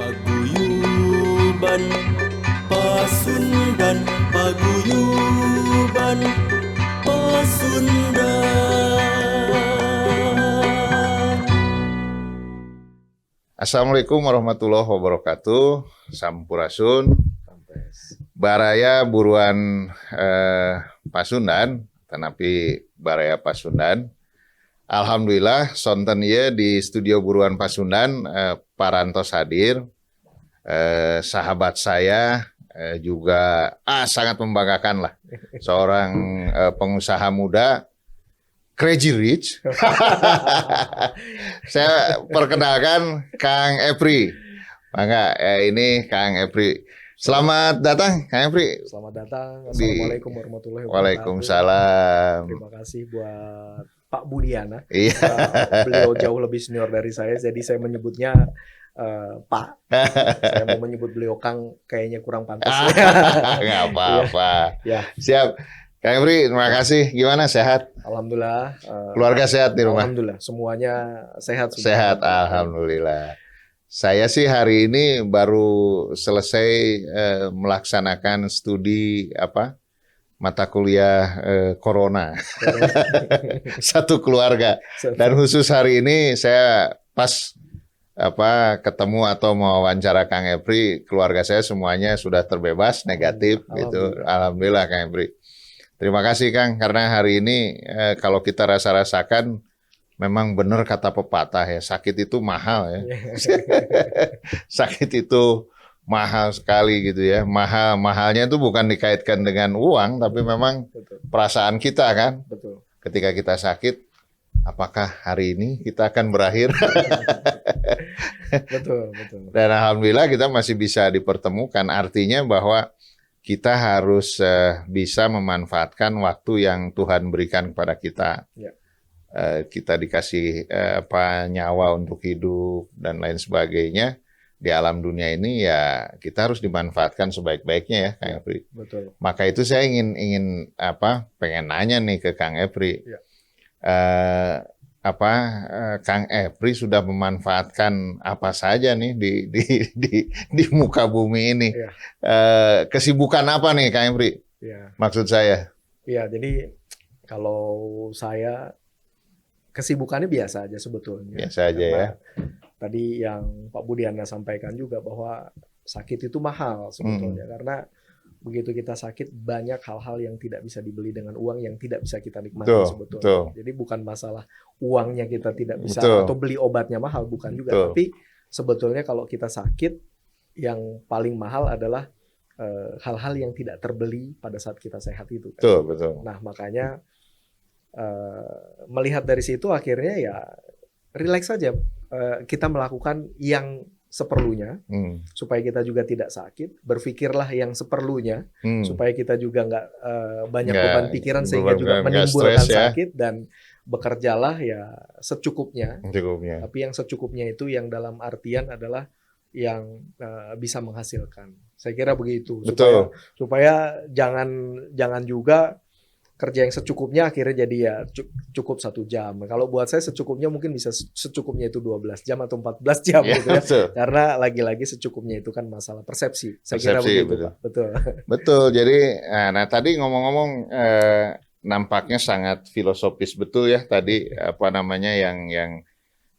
Paguyuban Pasundan, Paguyuban Pasundan. Assalamualaikum warahmatullahi wabarakatuh. Sampurasun. Baraya buruan Pasundan, tanapi Baraya Pasundan. Alhamdulillah sonten ieu di studio buruan Pasundan parantos hadir. Sahabat saya juga sangat membanggakan lah. Seorang pengusaha muda Crazy Rich. Saya perkenalkan Kang Epri. Mangga, ini Kang Epri. Selamat datang, Kang Epri. Selamat datang. Assalamualaikum warahmatullahi wabarakatuh. Waalaikumsalam. Terima kasih buat Pak Budiana. Iya. Beliau jauh lebih senior dari saya, jadi saya menyebutnya Pak. Saya mau menyebut beliau Kang, kayaknya kurang pantas. Nggak apa-apa. Ya. Siap. Kang Epri, terima kasih. Gimana, sehat? Alhamdulillah. Keluarga sehat di rumah? Alhamdulillah, semuanya sehat. Sehat, alhamdulillah. Saya sih hari ini baru selesai melaksanakan studi mata kuliah Corona. Satu keluarga. Dan khusus hari ini saya pas ketemu atau mewawancara Kang Epri, keluarga saya semuanya sudah terbebas negatif gitu. Alhamdulillah Kang Epri. Terima kasih Kang, karena hari ini kalau kita rasa-rasakan memang benar kata pepatah ya, sakit itu mahal ya. Sakit itu mahal sekali gitu ya. Mahalnya itu bukan dikaitkan dengan uang, tapi memang perasaan kita kan. Betul. Ketika kita sakit, apakah hari ini kita akan berakhir? Betul. Dan alhamdulillah kita masih bisa dipertemukan. Artinya bahwa kita harus bisa memanfaatkan waktu yang Tuhan berikan kepada kita. Ya. Kita dikasih nyawa untuk hidup dan lain sebagainya di alam dunia ini, ya kita harus dimanfaatkan sebaik-baiknya ya Kang Epri. Betul. Maka itu saya ingin pengen nanya nih ke Kang Epri. Ya. Kang Epri sudah memanfaatkan apa saja nih di muka bumi ini? Ya. Kesibukan apa nih Kang Epri? Ya. Maksud saya? Iya, jadi kalau saya kesibukannya biasa aja sebetulnya. Biasa aja ya. Tadi yang Pak Budiana sampaikan juga bahwa sakit itu mahal sebetulnya. Karena begitu kita sakit, banyak hal-hal yang tidak bisa dibeli dengan uang, yang tidak bisa kita nikmati sebetulnya. Betul. Jadi bukan masalah uangnya kita tidak bisa atau beli obatnya mahal, bukan juga. Tapi sebetulnya kalau kita sakit, yang paling mahal adalah hal-hal yang tidak terbeli pada saat kita sehat itu. Kan? Betul. Nah makanya melihat dari situ akhirnya ya rileks saja, kita melakukan yang seperlunya supaya kita juga tidak sakit, berpikirlah yang seperlunya supaya kita juga nggak banyak beban pikiran sehingga juga menimbulkan sakit, dan bekerjalah ya secukupnya. Tapi yang secukupnya itu yang dalam artian adalah yang bisa menghasilkan. Saya kira begitu. Supaya jangan juga kerja yang secukupnya akhirnya jadi ya cukup 1 jam. Kalau buat saya secukupnya mungkin bisa secukupnya itu 12 jam atau 14 jam gitu ya. Karena lagi-lagi secukupnya itu kan masalah persepsi. Saya kira begitu, Pak. Betul. Jadi tadi ngomong-ngomong nampaknya sangat filosofis betul ya tadi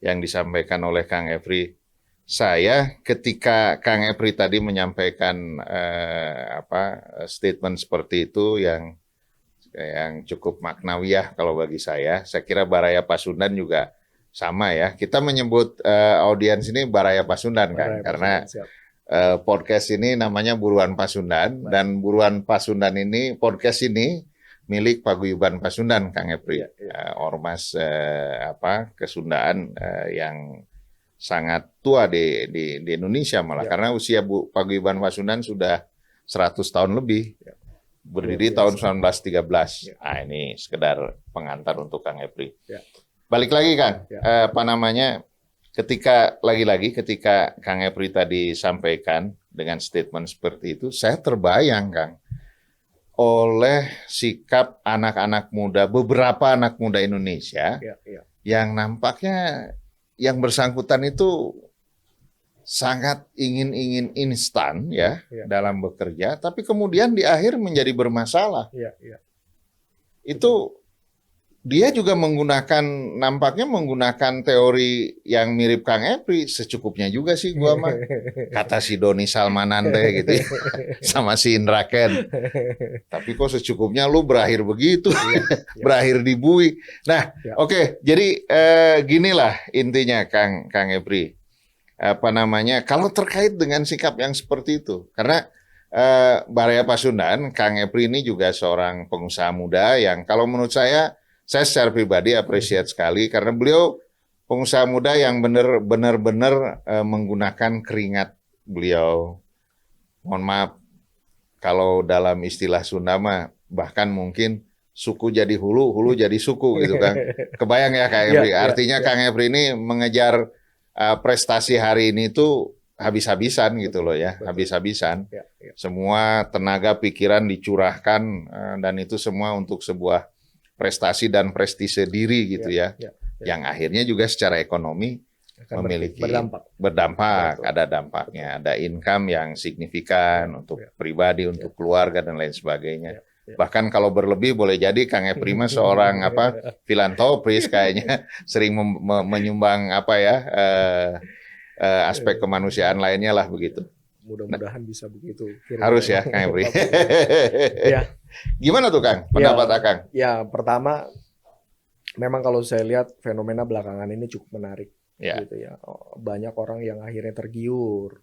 yang disampaikan oleh Kang Epri. Saya ketika Kang Epri tadi menyampaikan statement seperti itu yang cukup maknawiyah kalau bagi saya kira Baraya Pasundan juga sama ya. Kita menyebut audiens ini Baraya Pasundan kan, karena podcast ini namanya Buruan Pasundan. Dan Buruan Pasundan ini, podcast ini milik Paguyuban Pasundan, Kang Epri. Ormas Kesundaan yang sangat tua di Indonesia malah, karena usia Paguyuban Pasundan sudah 100 tahun lebih. Berdiri tahun 1913. Nah, ini sekedar pengantar untuk Kang Epri. Balik lagi Kang, ketika Kang Epri tadi sampaikan dengan statement seperti itu, saya terbayang Kang oleh sikap anak-anak muda, beberapa anak muda Indonesia yang nampaknya yang bersangkutan itu sangat ingin instan ya Ya. dalam bekerja, tapi kemudian di akhir menjadi bermasalah. Ya, ya. Itu dia juga nampaknya menggunakan teori yang mirip Kang Epri, secukupnya juga sih gua mah. Kata si Doni Salmanande gitu ya, sama si Indra Ken. Tapi kok secukupnya lu berakhir begitu, berakhir di bui. Nah, oke, jadi ginilah intinya Kang Epri. Apa namanya? Kalau terkait dengan sikap yang seperti itu, karena Baraya Pasundan, Kang Epri ini juga seorang pengusaha muda yang kalau menurut saya secara pribadi apresiat sekali karena beliau pengusaha muda yang benar-benar menggunakan keringat beliau. Mohon maaf, kalau dalam istilah Sunda mah bahkan mungkin suku jadi hulu, hulu jadi suku gitu kan. Kebayang ya Kang Epri? Artinya Kang Epri ini mengejar prestasi hari ini tuh habis-habisan gitu loh ya, habis-habisan. Semua tenaga pikiran dicurahkan dan itu semua untuk sebuah prestasi dan prestise diri gitu ya. Yang akhirnya juga secara ekonomi akan memiliki berdampak, ada dampaknya, ada income yang signifikan untuk pribadi, untuk keluarga dan lain sebagainya. Bahkan kalau berlebih boleh jadi Kang Epri mah seorang filantropis kayaknya sering menyumbang aspek kemanusiaan lainnya lah begitu. Mudah-mudahan bisa begitu. Harus ya Kang Epri. Gimana tuh Kang pendapat Akang? Ya pertama memang kalau saya lihat fenomena belakangan ini cukup menarik. Gitu ya. Banyak orang yang akhirnya tergiur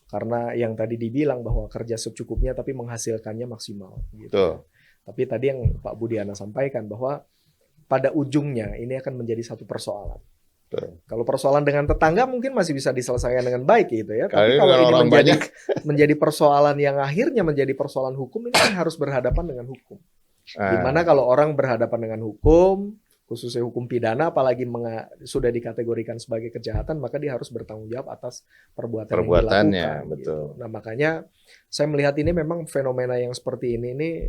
karena yang tadi dibilang bahwa kerja secukupnya tapi menghasilkannya maksimal. Gitu. Tapi tadi yang Pak Budiana sampaikan bahwa pada ujungnya ini akan menjadi satu persoalan. Kalau persoalan dengan tetangga mungkin masih bisa diselesaikan dengan baik gitu ya. Tapi kalau ini menjadi persoalan yang akhirnya menjadi persoalan hukum, ini kan harus berhadapan dengan hukum. Dimana kalau orang berhadapan dengan hukum, khususnya hukum pidana, apalagi sudah dikategorikan sebagai kejahatan, maka dia harus bertanggung jawab atas perbuatannya yang dilakukan. Betul. Gitu. Nah makanya saya melihat ini memang fenomena yang seperti ini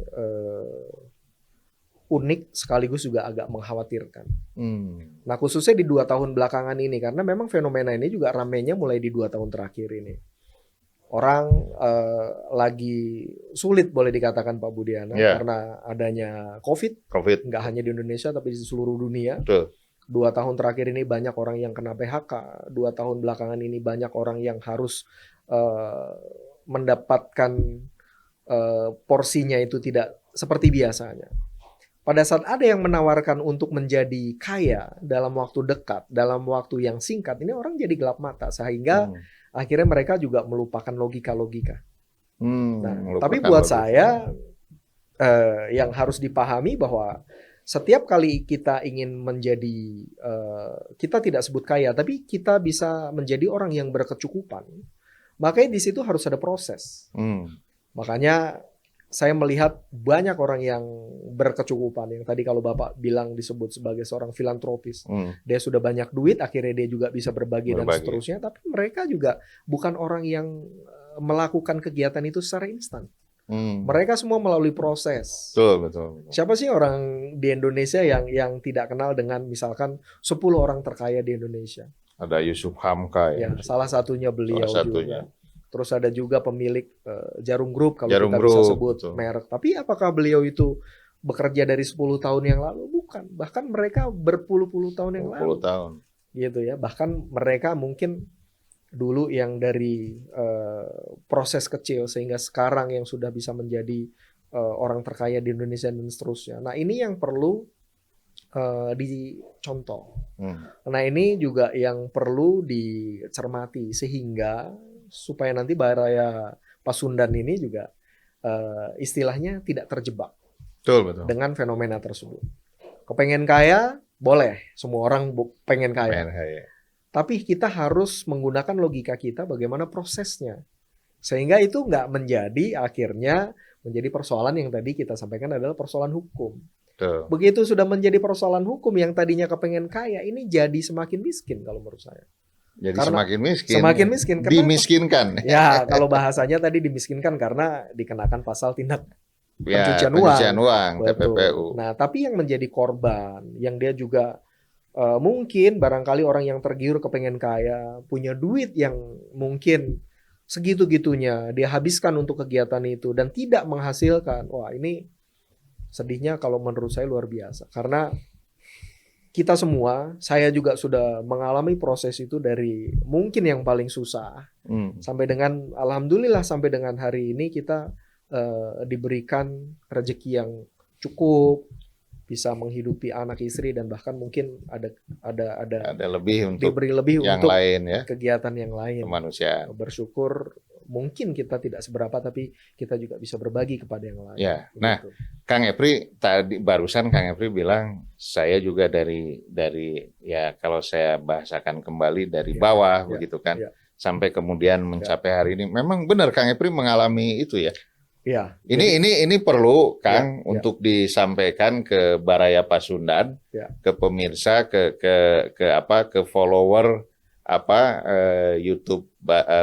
unik sekaligus juga agak mengkhawatirkan. Nah khususnya di 2 tahun belakangan ini karena memang fenomena ini juga ramainya mulai di 2 tahun terakhir ini. Orang lagi sulit boleh dikatakan Pak Budiana karena adanya COVID. Nggak hanya di Indonesia tapi di seluruh dunia. 2 tahun terakhir ini banyak orang yang kena PHK. 2 tahun belakangan ini banyak orang yang harus mendapatkan porsinya itu tidak seperti biasanya. Pada saat ada yang menawarkan untuk menjadi kaya dalam waktu dekat, dalam waktu yang singkat, ini orang jadi gelap mata sehingga akhirnya mereka juga melupakan logika-logika. Tapi buat saya yang harus dipahami bahwa setiap kali kita ingin menjadi, kita tidak sebut kaya, tapi kita bisa menjadi orang yang berkecukupan, makanya di situ harus ada proses. Makanya saya melihat banyak orang yang berkecukupan, yang tadi kalau Bapak bilang disebut sebagai seorang filantropis. Dia sudah banyak duit, akhirnya dia juga bisa berbagi dan seterusnya. Tapi mereka juga bukan orang yang melakukan kegiatan itu secara instan. Mereka semua melalui proses. Betul. Siapa sih orang di Indonesia yang tidak kenal dengan misalkan 10 orang terkaya di Indonesia? Ada Yusuf Hamka ya. Salah satunya beliau juga. Terus ada juga pemilik Jarum Group kalau kita bisa sebut merek. Tapi apakah beliau itu bekerja dari 10 tahun yang lalu? Bukan. Bahkan mereka berpuluh-puluh tahun yang lalu. Gitu ya. Bahkan mereka mungkin dulu yang dari proses kecil sehingga sekarang yang sudah bisa menjadi orang terkaya di Indonesia dan seterusnya. Nah ini yang perlu dicontoh. Nah ini juga yang perlu dicermati sehingga supaya nanti Baraya Pasundan ini juga istilahnya tidak terjebak dengan fenomena tersebut. Kepengen kaya, boleh. Semua orang pengen kaya. Tapi kita harus menggunakan logika kita bagaimana prosesnya. Sehingga itu nggak akhirnya menjadi persoalan yang tadi kita sampaikan adalah persoalan hukum. Begitu sudah menjadi persoalan hukum yang tadinya kepengen kaya, ini jadi semakin miskin kalau menurut saya. Jadi karena semakin miskin. Dimiskinkan. Ya, kalau bahasanya tadi dimiskinkan karena dikenakan pasal tindak pencucian uang, TPPU. Nah, tapi yang menjadi korban, yang dia juga mungkin barangkali orang yang tergiur kepengen kaya, punya duit yang mungkin segitu-gitunya dia habiskan untuk kegiatan itu dan tidak menghasilkan. Wah, ini sedihnya kalau menurut saya luar biasa. Karena kita semua, saya juga sudah mengalami proses itu dari mungkin yang paling susah sampai dengan alhamdulillah sampai dengan hari ini kita diberikan rezeki yang cukup, bisa menghidupi anak istri dan bahkan mungkin ada lebih untuk diberi lebih yang untuk lain ya, kegiatan yang lain. kemanusiaan. Bersyukur mungkin kita tidak seberapa tapi kita juga bisa berbagi kepada yang lain. Ya. Begitu. Nah, Kang Epri tadi barusan Kang Epri bilang saya juga dari ya kalau saya bahasakan kembali dari bawah begitu kan, sampai kemudian mencapai hari ini. Memang benar Kang Epri mengalami itu ya. Ya. Ini perlu Kang untuk disampaikan ke Baraya Pasundan, ke pemirsa, ke follower YouTube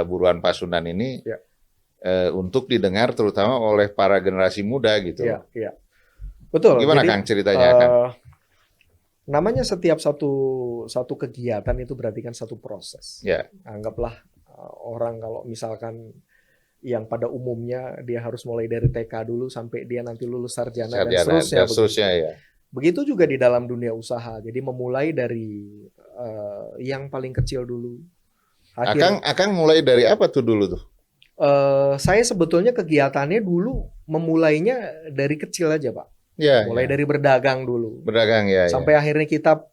Buruan Pasundan ini untuk didengar terutama oleh para generasi muda gitu. Iya. Betul. Gimana jadi, Kang ceritanya Kang? Namanya setiap satu kegiatan itu berarti kan satu proses. Ya. Anggaplah orang kalau misalkan yang pada umumnya dia harus mulai dari TK dulu sampai dia nanti lulus sarjana dan seterusnya. Ya. Begitu juga di dalam dunia usaha. Jadi memulai dari yang paling kecil dulu. Akang mulai dari apa tuh dulu tuh? Saya sebetulnya kegiatannya dulu memulainya dari kecil aja Pak. Mulai dari berdagang dulu. Berdagang ya. Sampai akhirnya kita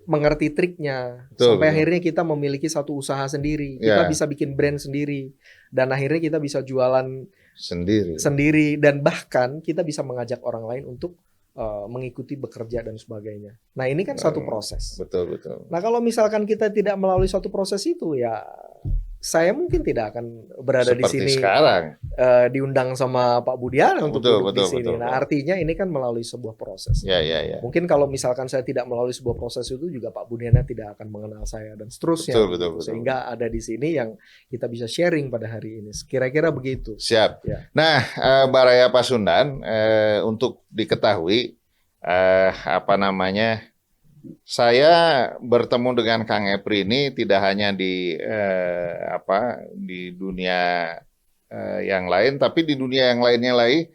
mengerti triknya. Sampai akhirnya kita memiliki satu usaha sendiri. Kita bisa bikin brand sendiri. Dan akhirnya kita bisa jualan sendiri. Dan bahkan kita bisa mengajak orang lain untuk mengikuti bekerja dan sebagainya. Nah ini kan satu proses. Betul. Nah kalau misalkan kita tidak melalui suatu proses itu ya saya mungkin tidak akan berada seperti di sini sekarang. Diundang sama Pak Budiana untuk duduk di sini. Betul. Nah artinya ini kan melalui sebuah proses. Ya. Mungkin kalau misalkan saya tidak melalui sebuah proses itu juga Pak Budiana tidak akan mengenal saya dan seterusnya. Betul. Sehingga ada di sini yang kita bisa sharing pada hari ini. Kira-kira begitu. Siap. Ya. Nah, Baraya Pasundan untuk diketahui saya bertemu dengan Kang Epri ini tidak hanya di dunia yang lain, tapi di dunia yang lainnya lagi.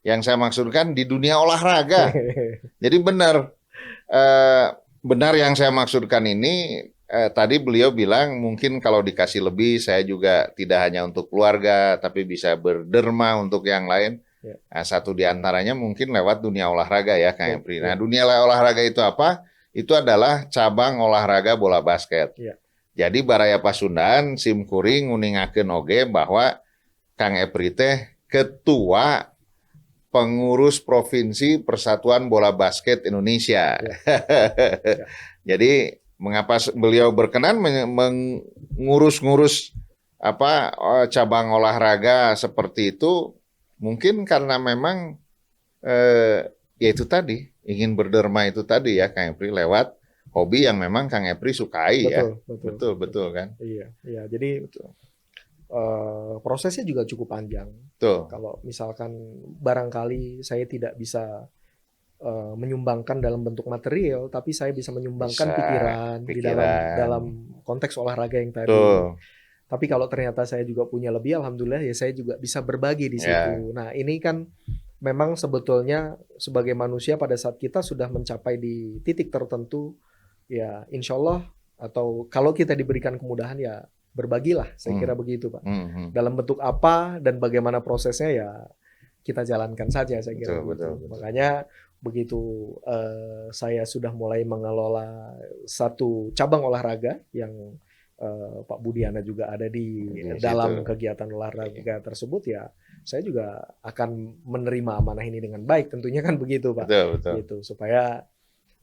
Yang saya maksudkan di dunia olahraga. Jadi benar yang saya maksudkan ini. Tadi beliau bilang mungkin kalau dikasih lebih, saya juga tidak hanya untuk keluarga, tapi bisa berderma untuk yang lain. Nah, satu di antaranya mungkin lewat dunia olahraga ya Kang Epri. Nah, dunia olahraga itu apa? Itu adalah cabang olahraga bola basket. Jadi Baraya Pasundan simkuring nguningakeun oge bahwa Kang Epri teh ketua pengurus provinsi Persatuan Bola Basket Indonesia. Jadi mengapa beliau berkenan mengurus-ngurus cabang olahraga seperti itu? Mungkin karena memang ya itu tadi ingin berderma itu tadi ya Kang Epri lewat hobi yang memang Kang Epri sukai. Betul kan? Iya. Jadi prosesnya juga cukup panjang. Kalau misalkan barangkali saya tidak bisa menyumbangkan dalam bentuk material, tapi saya bisa menyumbangkan pikiran di dalam konteks olahraga yang tadi. Tapi kalau ternyata saya juga punya lebih, alhamdulillah ya saya juga bisa berbagi di situ. Nah ini kan memang sebetulnya sebagai manusia pada saat kita sudah mencapai di titik tertentu, ya insya Allah atau kalau kita diberikan kemudahan ya berbagilah, saya kira begitu Pak. Dalam bentuk apa dan bagaimana prosesnya ya kita jalankan saja saya kira. Betul. Makanya begitu saya sudah mulai mengelola satu cabang olahraga yang Pak Budiana juga ada di dalam kegiatan olahraga tersebut ya saya juga akan menerima amanah ini dengan baik tentunya kan begitu Pak. Betul. Gitu supaya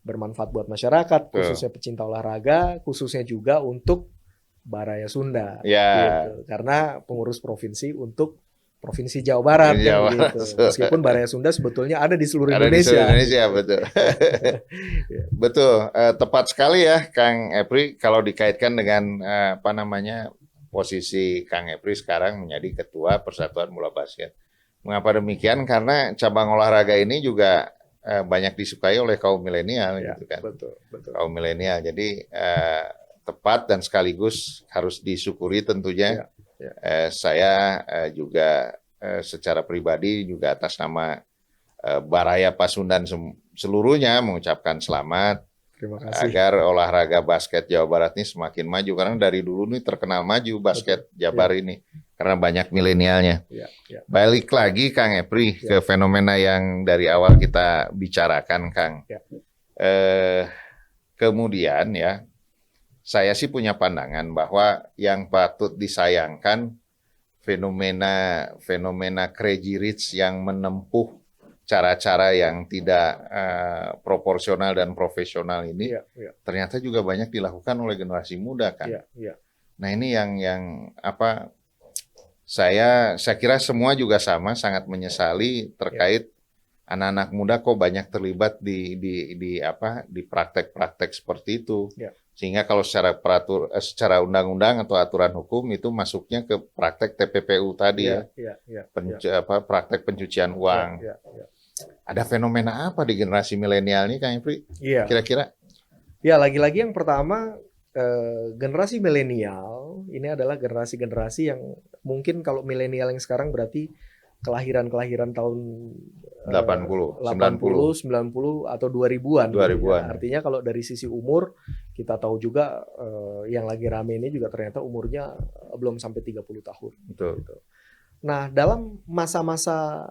bermanfaat buat masyarakat khususnya pecinta olahraga, khususnya juga untuk Baraya Sunda gitu. Karena pengurus provinsi untuk Provinsi Jawa Barat kan gitu. Meskipun Baraya Sunda sebetulnya ada di seluruh Indonesia. Di seluruh Indonesia, betul. Betul, tepat sekali ya Kang Epri kalau dikaitkan dengan posisi Kang Epri sekarang menjadi ketua Persatuan Bola Basket. Mengapa demikian? Karena cabang olahraga ini juga banyak disukai oleh kaum milenial Ya, gitu kan. betul. Kaum milenial. Jadi tepat dan sekaligus harus disyukuri tentunya. Saya juga secara pribadi juga atas nama Baraya Pasundan seluruhnya mengucapkan selamat. Terima kasih. Agar olahraga basket Jawa Barat ini semakin maju, karena dari dulu nih terkenal maju basket Jabar ini karena banyak milenialnya. Balik lagi Kang Epri ke fenomena yang dari awal kita bicarakan, Kang. Kemudian ya, saya sih punya pandangan bahwa yang patut disayangkan fenomena crazy rich yang menempuh cara-cara yang tidak proporsional dan profesional ini ternyata juga banyak dilakukan oleh generasi muda kan. Nah ini yang apa? Saya kira semua juga sama, sangat menyesali terkait anak-anak muda kok banyak terlibat di praktek-praktek seperti itu. Sehingga kalau secara undang-undang atau aturan hukum itu masuknya ke praktek TPPU tadi praktek pencucian uang. Ada fenomena apa di generasi milenial ini, Kang Epri? Kira-kira? Ya, lagi-lagi yang pertama, generasi milenial ini adalah generasi yang mungkin kalau milenial yang sekarang berarti kelahiran tahun 80, 90 atau 2000-an. 2000-an. Ya. Artinya kalau dari sisi umur, kita tahu juga yang lagi rame ini juga ternyata umurnya belum sampai 30 tahun. Betul. Gitu. Nah, dalam masa-masa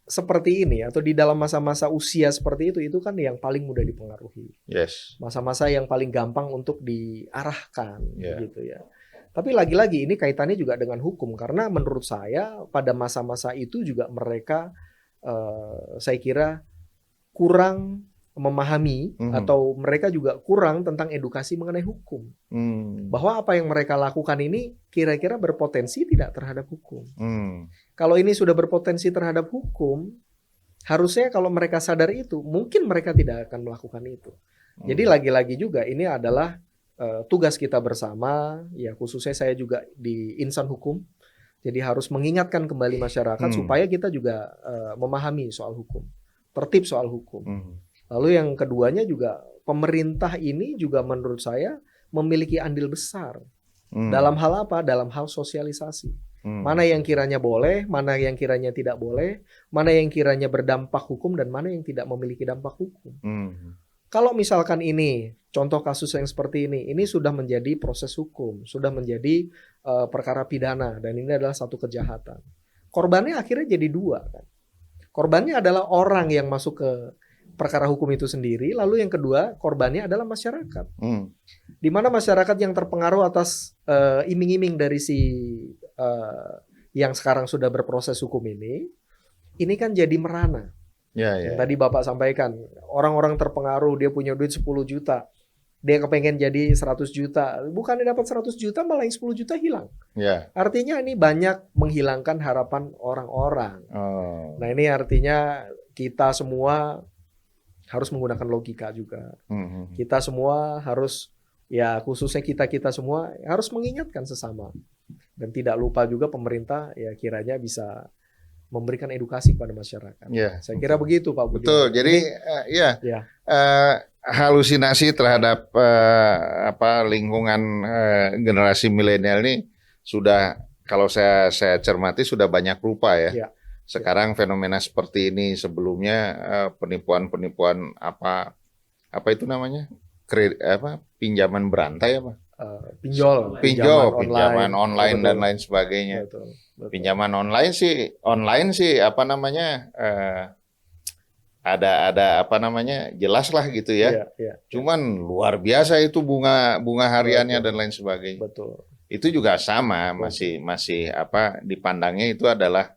seperti ini atau di dalam masa-masa usia seperti itu kan yang paling mudah dipengaruhi. Masa-masa yang paling gampang untuk diarahkan gitu ya. Tapi lagi-lagi ini kaitannya juga dengan hukum, karena menurut saya pada masa-masa itu juga mereka saya kira kurang memahami atau mereka juga kurang tentang edukasi mengenai hukum. Bahwa apa yang mereka lakukan ini kira-kira berpotensi tidak terhadap hukum. Kalau ini sudah berpotensi terhadap hukum, harusnya kalau mereka sadar itu, mungkin mereka tidak akan melakukan itu. Jadi lagi-lagi juga ini adalah tugas kita bersama, ya khususnya saya juga di insan hukum. Jadi harus mengingatkan kembali masyarakat supaya kita juga memahami soal hukum, tertib soal hukum. Lalu yang keduanya juga pemerintah ini juga menurut saya memiliki andil besar. Dalam hal apa? Dalam hal sosialisasi. Mana yang kiranya boleh, mana yang kiranya tidak boleh, mana yang kiranya berdampak hukum dan mana yang tidak memiliki dampak hukum. Kalau misalkan ini, contoh kasus yang seperti ini sudah menjadi proses hukum, sudah menjadi perkara pidana dan ini adalah satu kejahatan. Korbannya akhirnya jadi dua kan. Korbannya adalah orang yang masuk ke perkara hukum itu sendiri, lalu yang kedua korbannya adalah masyarakat. Di mana masyarakat yang terpengaruh atas iming-iming dari si yang sekarang sudah berproses hukum ini kan jadi merana. Yang tadi Bapak sampaikan, orang-orang terpengaruh, dia punya duit 10 juta, dia kepengen jadi 100 juta, bukannya dapat 100 juta malah yang 10 juta hilang. Artinya ini banyak menghilangkan harapan orang-orang. Nah ini artinya kita semua harus menggunakan logika juga. Kita semua harus, ya khususnya kita semua harus mengingatkan sesama. Dan tidak lupa juga pemerintah ya kiranya bisa memberikan edukasi kepada masyarakat. Saya kira begitu Pak Budi. Betul. Jadi halusinasi terhadap lingkungan generasi milenial ini sudah, kalau saya cermati sudah banyak rupa ya. Sekarang fenomena seperti ini, sebelumnya penipuan-penipuan apa itu namanya? Pinjaman berantai apa? Pinjaman online dan lain sebagainya. Betul. Pinjaman online sih apa namanya? Ada apa namanya? Jelas lah gitu ya. Cuman luar biasa itu bunga hariannya dan lain sebagainya. Betul. Itu juga sama, masih apa dipandangnya itu adalah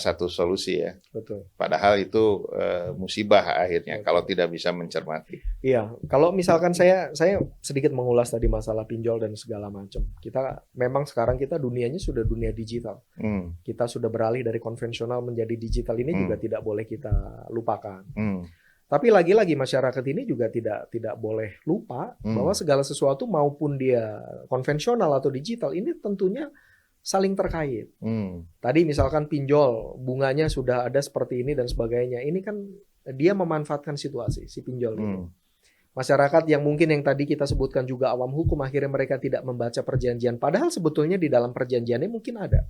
satu solusi ya. Betul. Padahal itu musibah akhirnya. Betul. Kalau tidak bisa mencermati. Iya, kalau misalkan saya sedikit mengulas tadi masalah pinjol dan segala macam. Kita memang sekarang dunianya sudah dunia digital. Kita sudah beralih dari konvensional menjadi digital, ini juga tidak boleh kita lupakan. Tapi lagi-lagi masyarakat ini juga tidak boleh lupa bahwa segala sesuatu maupun dia konvensional atau digital ini tentunya saling terkait. Tadi misalkan pinjol, bunganya sudah ada seperti ini dan sebagainya. Ini kan dia memanfaatkan situasi si pinjol ini. Masyarakat yang mungkin yang tadi kita sebutkan juga awam hukum, akhirnya mereka tidak membaca perjanjian. Padahal sebetulnya di dalam perjanjiannya mungkin ada.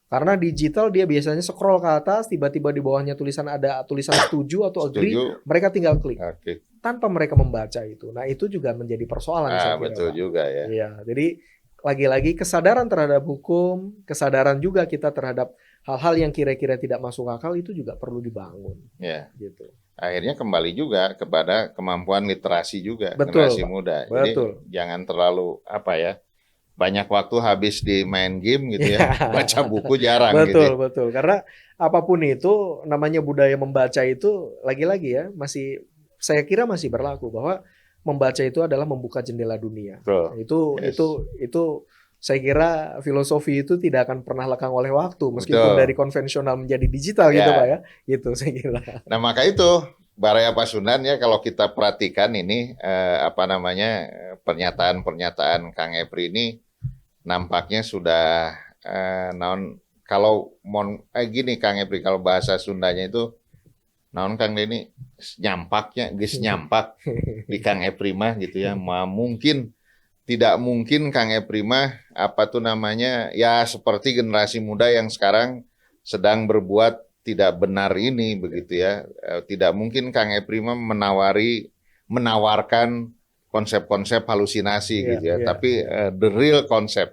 Karena digital dia biasanya scroll ke atas, tiba-tiba di bawahnya ada tulisan setuju atau agree, mereka tinggal klik. Tanpa mereka membaca itu. Nah itu juga menjadi persoalan. Saya kira, betul Pak. Juga ya. Iya, jadi lagi-lagi kesadaran terhadap hukum, kesadaran juga kita terhadap hal-hal yang kira-kira tidak masuk akal itu juga perlu dibangun. Ya. Gitu. Akhirnya kembali juga kepada kemampuan literasi juga generasi muda. Betul. Jadi jangan terlalu banyak waktu habis di main game gitu ya. Baca buku jarang gitu. Betul. Karena apapun itu namanya budaya membaca itu lagi-lagi ya saya kira masih berlaku bahwa membaca itu adalah membuka jendela dunia. Itu saya kira filosofi itu tidak akan pernah lekang oleh waktu meskipun dari konvensional menjadi digital gitu Pak ya. Gitu saya kira. Nah, maka itu Baraya Pasundan ya kalau kita perhatikan ini pernyataan-pernyataan Kang Epri ini nampaknya sudah gini Kang Epri, kalau bahasa Sundanya itu naon Kang Denny nyampaknya nyampak di Kang Epri mah gitu ya. Tidak mungkin Kang Epri mah ya seperti generasi muda yang sekarang sedang berbuat tidak benar ini begitu ya. Tidak mungkin Kang Epri mah menawarkan konsep-konsep halusinasi gitu ya. Tapi the real konsep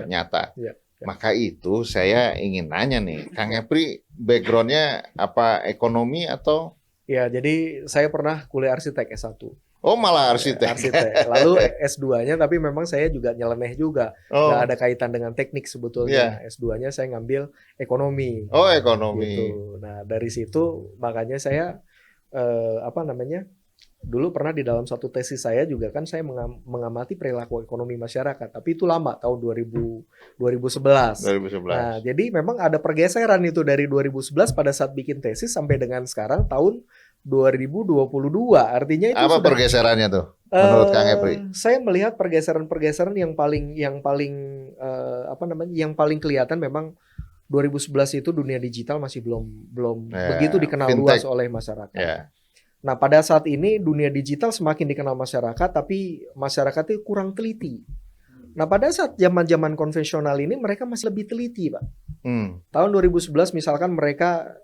nyata. Maka itu saya ingin nanya nih, Kang Epri background-nya apa ekonomi atau? Ya, jadi saya pernah kuliah arsitek S1. Oh, malah arsitek. Lalu S2-nya tapi memang saya juga nyeleneh juga. Nggak ada kaitan dengan teknik sebetulnya. S2-nya saya ngambil ekonomi. Oh, ekonomi. Gitu. Nah, dari situ makanya saya dulu pernah di dalam satu tesis saya juga kan saya mengamati perilaku ekonomi masyarakat. Tapi itu lama, tahun 2011. Nah, jadi memang ada pergeseran itu dari 2011 pada saat bikin tesis sampai dengan sekarang tahun 2022. Artinya itu apa pergeserannya tuh menurut Kang Epri? Saya melihat pergeseran-pergeseran yang paling kelihatan memang 2011 itu dunia digital masih belum begitu dikenal luas oleh masyarakat. Nah, pada saat ini dunia digital semakin dikenal masyarakat, tapi masyarakat itu kurang teliti. Nah, pada saat zaman-zaman konvensional ini mereka masih lebih teliti, Pak. Tahun 2011 misalkan mereka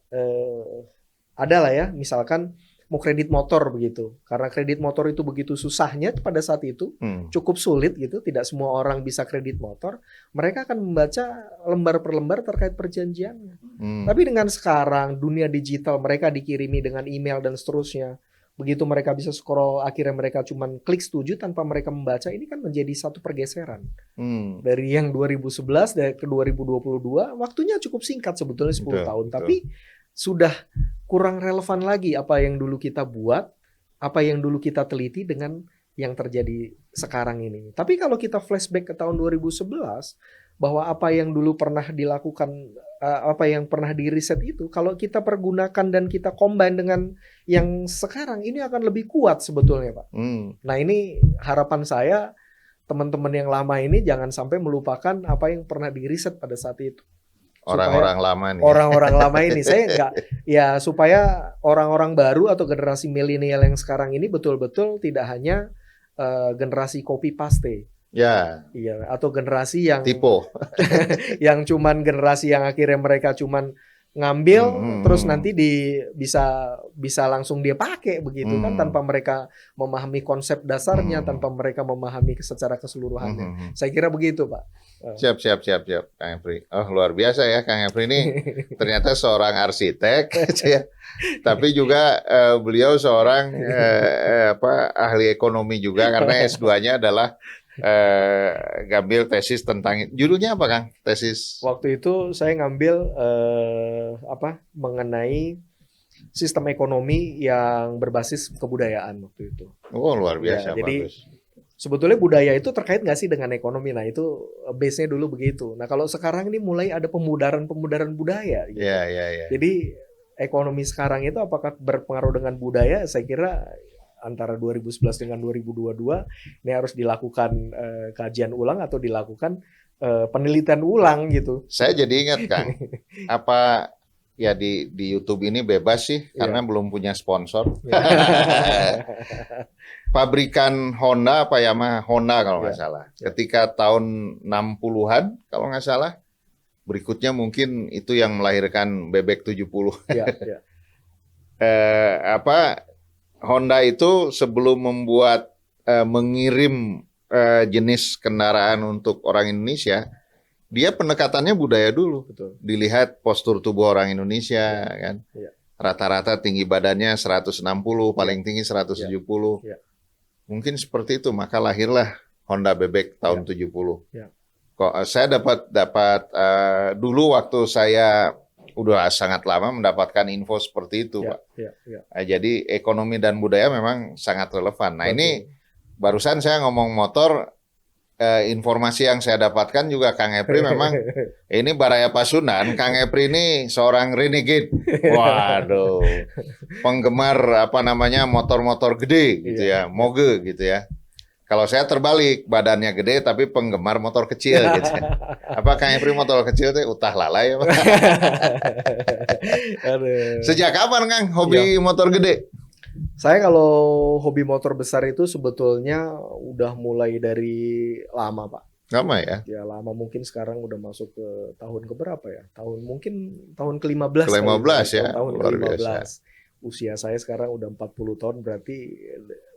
adalah ya, misalkan mau kredit motor begitu. Karena kredit motor itu begitu susahnya pada saat itu, cukup sulit gitu, tidak semua orang bisa kredit motor. Mereka akan membaca lembar per lembar terkait perjanjiannya. Tapi dengan sekarang dunia digital mereka dikirimi dengan email dan seterusnya. Begitu mereka bisa scroll, akhirnya mereka cuman klik setuju tanpa mereka membaca, ini kan menjadi satu pergeseran. Dari yang 2011 ke 2022, waktunya cukup singkat sebetulnya 10 tahun. Tapi sudah kurang relevan lagi apa yang dulu kita buat, apa yang dulu kita teliti dengan yang terjadi sekarang ini. Tapi kalau kita flashback ke tahun 2011, bahwa apa yang dulu pernah dilakukan, apa yang pernah diriset itu, kalau kita pergunakan dan kita combine dengan yang sekarang, ini akan lebih kuat sebetulnya, Pak. Nah, ini harapan saya, teman-teman yang lama ini jangan sampai melupakan apa yang pernah diriset pada saat itu. Orang-orang lama nih. Orang-orang lama ini supaya orang-orang baru atau generasi milenial yang sekarang ini betul-betul tidak hanya generasi copy paste. Iya, atau generasi yang tipe. yang cuman generasi yang akhirnya mereka cuman ngambil terus nanti bisa langsung dia pakai begitu kan, tanpa mereka memahami konsep dasarnya, tanpa mereka memahami secara keseluruhannya. Saya kira begitu, Pak. Siap Kang Epri. Oh, luar biasa ya Kang Epri ini ternyata seorang arsitek tapi juga beliau seorang ahli ekonomi juga, karena S2-nya adalah ngambil tesis tentang, judulnya apa Kang? Tesis waktu itu saya ngambil mengenai sistem ekonomi yang berbasis kebudayaan waktu itu. Oh, luar biasa. Jadi sebetulnya budaya itu terkait nggak sih dengan ekonomi? Nah, itu base-nya dulu begitu. Nah, kalau sekarang ini mulai ada pemudaran budaya gitu. Jadi ekonomi sekarang itu apakah berpengaruh dengan budaya? Saya kira antara 2011 dengan 2022 ini harus dilakukan kajian ulang atau dilakukan penelitian ulang gitu. Saya jadi ingat Kang, ya di YouTube ini bebas sih karena belum punya sponsor. Pabrikan Honda apa Yamaha Honda kalau nggak salah. Ketika tahun 60-an kalau nggak salah. Berikutnya mungkin itu yang melahirkan Bebek 70. Honda itu sebelum membuat mengirim jenis kendaraan untuk orang Indonesia, dia pendekatannya budaya dulu. Betul. Dilihat postur tubuh orang Indonesia kan. Rata-rata tinggi badannya 160, paling tinggi 170. Mungkin seperti itu, maka lahirlah Honda Bebek tahun 70. Kok saya dapat dulu waktu saya udah sangat lama mendapatkan info seperti itu, Pak. Jadi ekonomi dan budaya memang sangat relevan. Nah, ini barusan saya ngomong motor, informasi yang saya dapatkan juga Kang Epri memang ini Baraya Pasundan. Kang Epri ini seorang renegade. Waduh. Penggemar motor-motor gede gitu ya, moge gitu ya. Kalau saya terbalik, badannya gede tapi penggemar motor kecil gitu. Apa Kang Epri motor kecil teh utah lalai apa? Sejak kapan Kang hobi motor gede? Saya kalau hobi motor besar itu sebetulnya udah mulai dari lama, Pak. Lama ya? Ya lama, mungkin sekarang udah masuk ke tahun keberapa ya? Tahun ke-15. Ke-15 ya? Tahun Luar ke-15. biasa. Usia saya sekarang udah 40 tahun, berarti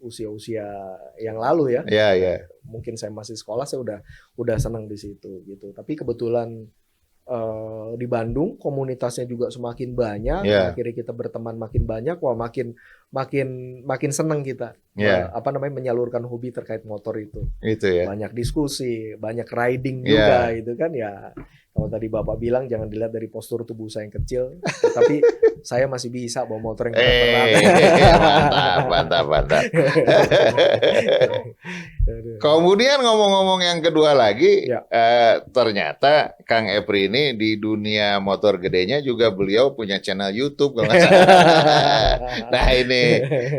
usia-usia yang lalu ya. Iya. Mungkin saya masih sekolah, saya udah senang di situ gitu. Tapi kebetulan di Bandung komunitasnya juga semakin banyak, akhirnya kita berteman makin banyak, makin senang kita menyalurkan hobi terkait motor itu. Ya. Banyak diskusi, banyak riding juga gitu kan ya. Kalau tadi Bapak bilang jangan dilihat dari postur tubuh saya yang kecil, tapi saya masih bisa bawa motor yang berat-berat. Mantap. Kemudian ngomong-ngomong yang kedua lagi, ternyata Kang Epri ini di dunia motor gedenya juga beliau punya channel YouTube kalau nggak salah. Nah ini,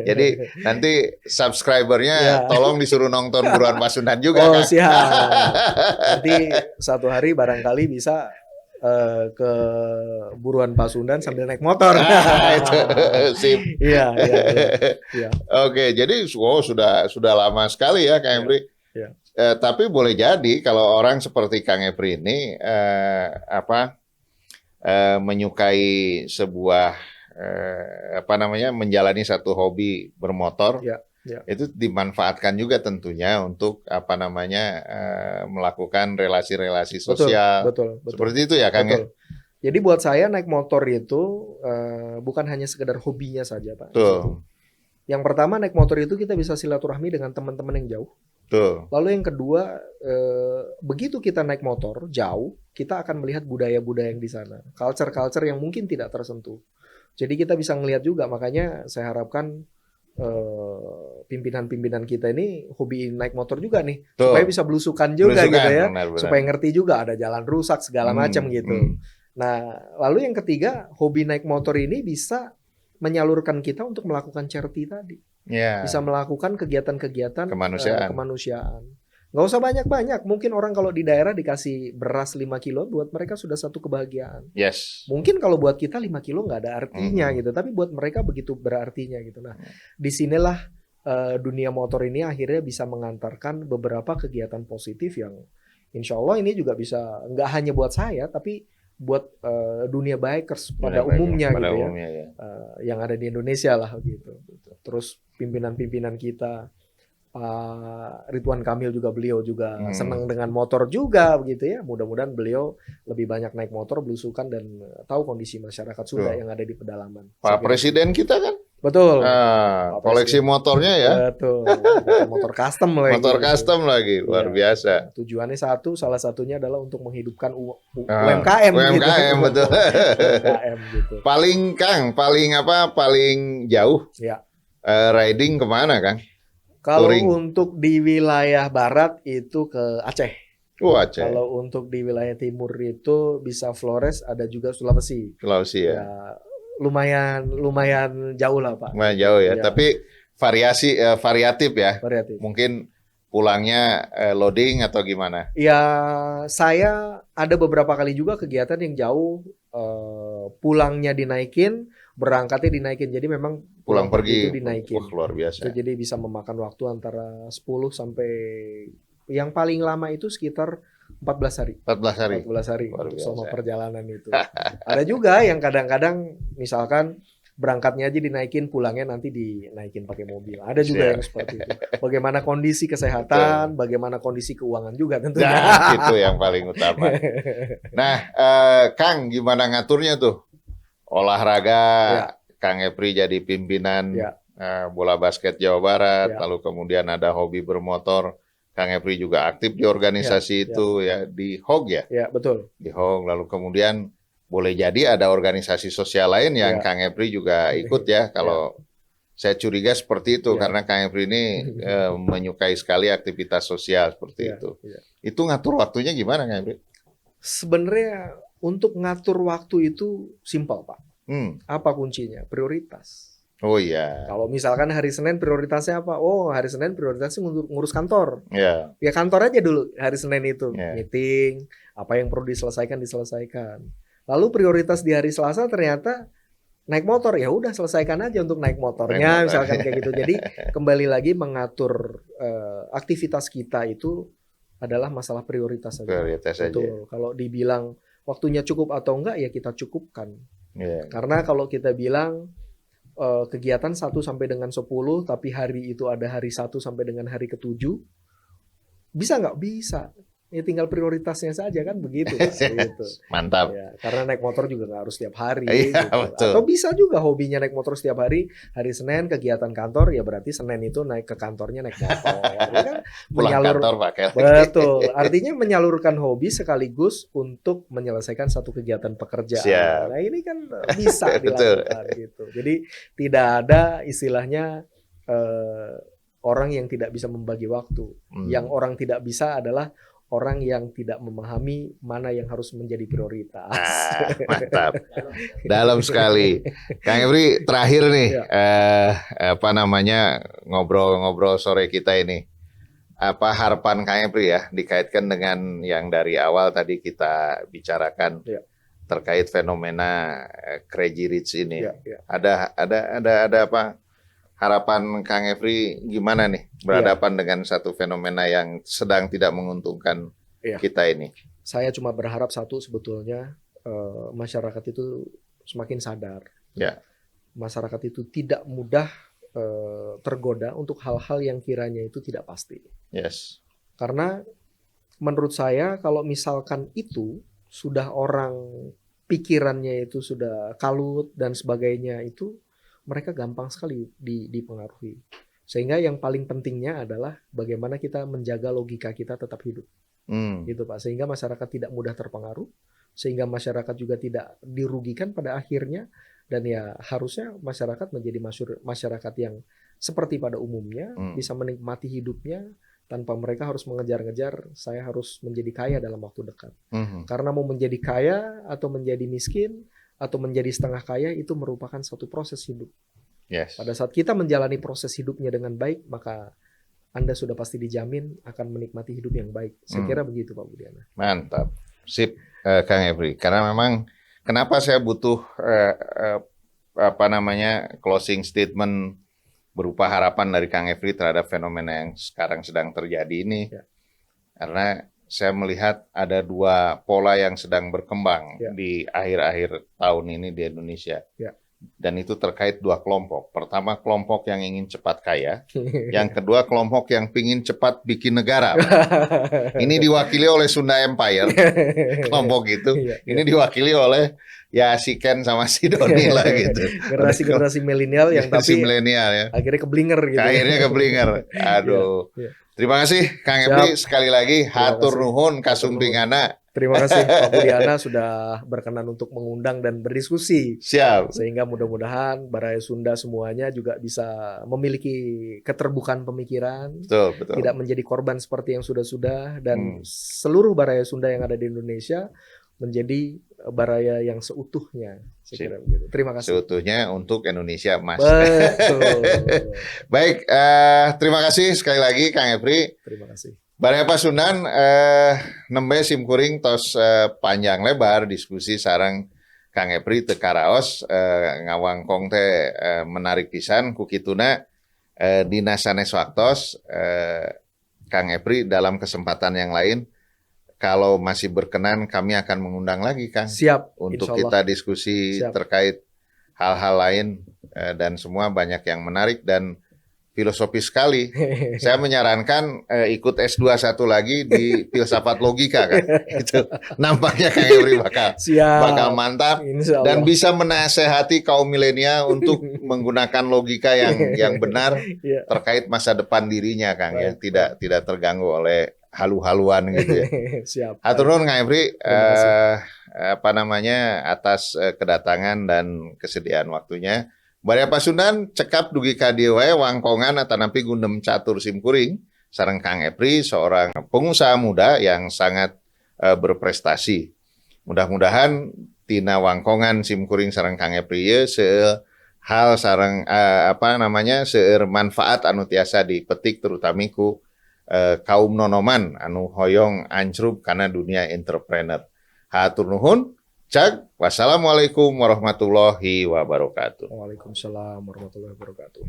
jadi nanti subscribernya tolong disuruh nonton Buruan Pasundan juga. Oh siap. Nanti satu hari barangkali bisa ke Buruan Pasundan sambil naik motor. Itu sip. Iya. Oke, jadi sudah lama sekali ya Kang Epri. Tapi boleh jadi kalau orang seperti Kang Epri ini menyukai sebuah menjalani satu hobi bermotor. Itu dimanfaatkan juga tentunya untuk melakukan relasi-relasi sosial. Betul. Seperti itu ya Kang. Betul. Jadi buat saya naik motor itu bukan hanya sekedar hobinya saja, Pak. Betul. Yang pertama, naik motor itu kita bisa silaturahmi dengan teman-teman yang jauh. Betul. Lalu yang kedua, begitu kita naik motor jauh, kita akan melihat budaya-budaya yang di sana, culture-culture yang mungkin tidak tersentuh. Jadi kita bisa ngelihat juga, makanya saya harapkan pimpinan-pimpinan kita ini hobi naik motor juga nih, supaya bisa belusukan juga gitu ya, benar. Supaya ngerti juga ada jalan rusak segala macam gitu. Nah, lalu yang ketiga, hobi naik motor ini bisa menyalurkan kita untuk melakukan charity tadi, bisa melakukan kegiatan-kegiatan kemanusiaan. Nggak usah banyak-banyak, mungkin orang kalau di daerah dikasih beras 5 kilo, buat mereka sudah satu kebahagiaan. Mungkin kalau buat kita 5 kilo nggak ada artinya gitu, tapi buat mereka begitu berartinya gitu. Nah, disinilah dunia motor ini akhirnya bisa mengantarkan beberapa kegiatan positif yang insya Allah ini juga bisa nggak hanya buat saya, tapi buat dunia bikers pada umumnya gitu ya, yang ada di Indonesia lah gitu. Terus pimpinan-pimpinan kita, Ridwan Kamil juga, beliau juga senang dengan motor juga begitu ya. Mudah-mudahan beliau lebih banyak naik motor, belusukan, dan tahu kondisi masyarakat Sunda yang ada di pedalaman. Pak Presiden kita kan? Betul. Koleksi motornya ya. Betul. Motor custom lagi. Motor custom lagi, luar biasa. Tujuannya salah satunya adalah untuk menghidupkan UMKM. UMKM gitu. Betul. UMKM gitu. Paling jauh riding kemana Kang? Kalau untuk di wilayah barat itu ke Aceh. Aceh. Kalau untuk di wilayah timur itu bisa Flores, ada juga Sulawesi. Sulawesi ya. Lumayan jauh lah Pak. Lumayan jauh ya. Tapi variatif ya. Variatif. Mungkin pulangnya loading atau gimana? Ya, saya ada beberapa kali juga kegiatan yang jauh pulangnya dinaikin, berangkatnya dinaikin. Jadi memang pulang pergi itu dinaikin. Wah, luar biasa. Jadi bisa memakan waktu antara 10 sampai yang paling lama itu sekitar 14 hari. 14 hari. 14 hari Luar biasa. selama perjalanan itu. Ada juga yang kadang-kadang misalkan berangkatnya aja dinaikin, pulangnya nanti dinaikin pakai mobil. Ada juga yang seperti itu. Bagaimana kondisi kesehatan, bagaimana kondisi keuangan juga tentunya. Nah, itu yang paling utama. Nah, Kang, gimana ngaturnya tuh? Olahraga, Ya. Kang Epri jadi pimpinan Ya. bola basket Jawa Barat, Ya. lalu kemudian ada hobi bermotor. Kang Epri juga aktif di organisasi Ya. itu ya, di HOG ya? Ya, betul. Di HOG, lalu kemudian boleh jadi ada organisasi sosial lain yang Ya. Kang Epri juga ikut ya. Kalau saya curiga seperti itu Ya. karena Kang Epri ini menyukai sekali aktivitas sosial seperti Ya. itu. Ya. Itu ngatur waktunya gimana Kang Epri? Sebenarnya untuk ngatur waktu itu simpel, Pak. Apa kuncinya? Prioritas. Oh iya. Kalau misalkan hari Senin prioritasnya apa? Oh, hari Senin prioritasnya ngurus kantor. Ya. Ya kantor aja dulu hari Senin itu. Ya. Meeting, apa yang perlu diselesaikan. Lalu prioritas di hari Selasa ternyata naik motor. Ya udah selesaikan aja untuk naik motornya, misalkan kayak gitu. Jadi kembali lagi mengatur aktivitas kita itu adalah masalah prioritas saja. Prioritas saja. Betul. Kalau dibilang waktunya cukup atau enggak ya kita cukupkan. Ya. Karena kalau kita bilang kegiatan 1 sampai dengan 10 tapi hari itu ada hari 1 sampai dengan hari ke-7 bisa nggak? Bisa. Ya tinggal prioritasnya saja kan begitu. Gitu. Mantap. Ya, karena naik motor juga nggak harus setiap hari. Iya, Gitu. betul. Atau bisa juga hobinya naik motor setiap hari. Hari Senin kegiatan kantor ya berarti Senin itu naik ke kantornya naik motor. Ya kan Pulang kantor pakai. Betul. Artinya menyalurkan hobi sekaligus untuk menyelesaikan satu kegiatan pekerjaan. Siap. Nah ini kan bisa Betul. dilakukan gitu. Jadi tidak ada istilahnya orang yang tidak bisa membagi waktu. Yang orang tidak bisa adalah orang yang tidak memahami mana yang harus menjadi prioritas. Mantap. Dalam sekali. Kang Epri, terakhir nih, ngobrol-ngobrol sore kita ini. Apa harapan Kang Epri ya, dikaitkan dengan yang dari awal tadi kita bicarakan terkait fenomena Crazy Rich ini. Ada apa? Harapan Kang Epri gimana nih berhadapan dengan satu fenomena yang sedang tidak menguntungkan kita ini? Saya cuma berharap satu sebetulnya masyarakat itu semakin sadar. Ya. Masyarakat itu tidak mudah tergoda untuk hal-hal yang kiranya itu tidak pasti. Yes. Karena menurut saya kalau misalkan itu sudah orang pikirannya itu sudah kalut dan sebagainya itu mereka gampang sekali dipengaruhi. Sehingga yang paling pentingnya adalah bagaimana kita menjaga logika kita tetap hidup. Gitu Pak. Sehingga masyarakat tidak mudah terpengaruh, sehingga masyarakat juga tidak dirugikan pada akhirnya, dan ya harusnya masyarakat menjadi masyarakat yang seperti pada umumnya, bisa menikmati hidupnya tanpa mereka harus mengejar-ngejar saya harus menjadi kaya dalam waktu dekat. Karena mau menjadi kaya atau menjadi miskin atau menjadi setengah kaya itu merupakan suatu proses hidup. Yes. Pada saat kita menjalani proses hidupnya dengan baik, maka Anda sudah pasti dijamin akan menikmati hidup yang baik. Saya kira begitu Pak Budiana. Mantap. Sip, Kang Epri. Karena memang kenapa saya butuh closing statement berupa harapan dari Kang Epri terhadap fenomena yang sekarang sedang terjadi ini. Karena saya melihat ada dua pola yang sedang berkembang di akhir-akhir tahun ini di Indonesia. Dan itu terkait dua kelompok. Pertama, kelompok yang ingin cepat kaya. Yang kedua, kelompok yang ingin cepat bikin negara. Ini diwakili oleh Sunda Empire, kelompok itu. Ini diwakili oleh ya si Ken sama si Doni lah gitu. Generasi milenial yang tapi milenial ya. Akhirnya keblinger gitu. Akhirnya keblinger. Aduh. Terima kasih Kang Epri sekali lagi. Hatur nuhun kasumpingana. Terima kasih Pak Budiana sudah berkenan untuk mengundang dan berdiskusi. Siap. Sehingga mudah-mudahan Baraya Sunda semuanya juga bisa memiliki keterbukaan pemikiran. Betul. Tidak menjadi korban seperti yang sudah-sudah. Dan seluruh Baraya Sunda yang ada di Indonesia menjadi Baraya yang seutuhnya. Saya kira begitu. Terima kasih. Seutuhnya untuk Indonesia Mas. Betul. Baik, terima kasih sekali lagi Kang Epri. Terima kasih. Baraya Pasundan nembe simkuring tos panjang lebar diskusi sareng Kang Epri teu karaos ngawangkong teh menarik pisan ku kituna dina sanes waktos Kang Epri dalam kesempatan yang lain kalau masih berkenan kami akan mengundang lagi Kang. Siap. Untuk Insya kita Allah. diskusi Siap. terkait hal-hal lain dan semua banyak yang menarik dan filosofis sekali. Saya menyarankan ikut S2 satu lagi di filsafat logika kan. Itu nampaknya Kang Epri bakal mantap dan bisa menasehati kaum milenial untuk menggunakan logika yang benar terkait masa depan dirinya Kang ya. Tidak terganggu oleh halu-haluan gitu ya. Siap. Hatur nuhun Kang Epri atas kedatangan dan kesediaan waktunya. Bari Pasundan cekap dugi ka dieu wae wangkongan atanapi gundem catur simkuring sareng Kang Epri seorang pengusaha muda yang sangat berprestasi. Mudah-mudahan tina wangkongan simkuring sareng Kang Epri ye seueur hal sareng seueur manfaat anu tiasa dipetik terutami ku kaum nonoman anu hoyong ancrub kana dunia entrepreneur. Hatur nuhun. Cak, wassalamualaikum warahmatullahi wabarakatuh. Waalaikumsalam warahmatullahi wabarakatuh.